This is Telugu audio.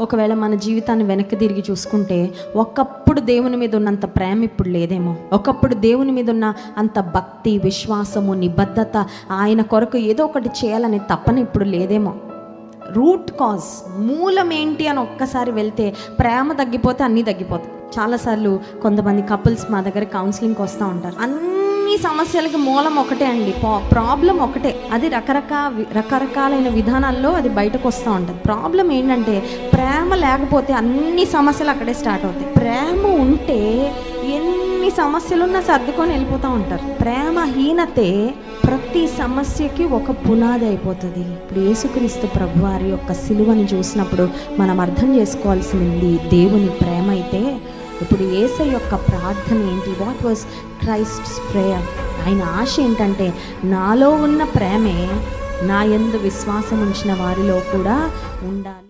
ఒకవేళ మన జీవితాన్ని వెనక్కి తిరిగి చూసుకుంటే ఒకప్పుడు దేవుని మీద ఉన్నంత ప్రేమ ఇప్పుడు లేదేమో. ఒకప్పుడు దేవుని మీద ఉన్న అంత భక్తి, విశ్వాసము, నిబద్ధత, ఆయన కొరకు ఏదో ఒకటి చేయాలనే తపన ఇప్పుడు లేదేమో. రూట్ కాజ్, మూలం ఏంటి అని ఒక్కసారి వెళ్తే ప్రేమ తగ్గిపోతే అన్నీ తగ్గిపోతాయి. చాలాసార్లు కొంతమంది కపుల్స్ మా దగ్గర కౌన్సిలింగ్కి వస్తూ ఉంటారు. అన్ని సమస్యలకి మూలం ఒకటే అండి, ప్రాబ్లం ఒకటే. అది రకరకాలైన విధానాల్లో అది బయటకు వస్తూ ఉంటుంది. ప్రాబ్లం ఏంటంటే ప్రేమ లేకపోతే అన్ని సమస్యలు అక్కడే స్టార్ట్ అవుతాయి. ప్రేమ ఉంటే ఎన్ని సమస్యలున్నా సర్దుకొని వెళ్ళిపోతూ ఉంటారు. ప్రేమహీనతే ప్రతి సమస్యకి ఒక పునాది అయిపోతుంది. ఇప్పుడు యేసుక్రీస్తు ప్రభువారి యొక్క సిలువని చూసినప్పుడు మనం అర్థం చేసుకోవాల్సింది దేవుని ప్రేమ అయితే, ఇప్పుడు యేసయ్య యొక్క ప్రార్థన ఏంటి? What was Christ's prayer? ఆయన ఆశ ఏంటంటే నాలో ఉన్న ప్రేమే నా యందు విశ్వాసం ఉంచిన వారిలో కూడా ఉండాలి.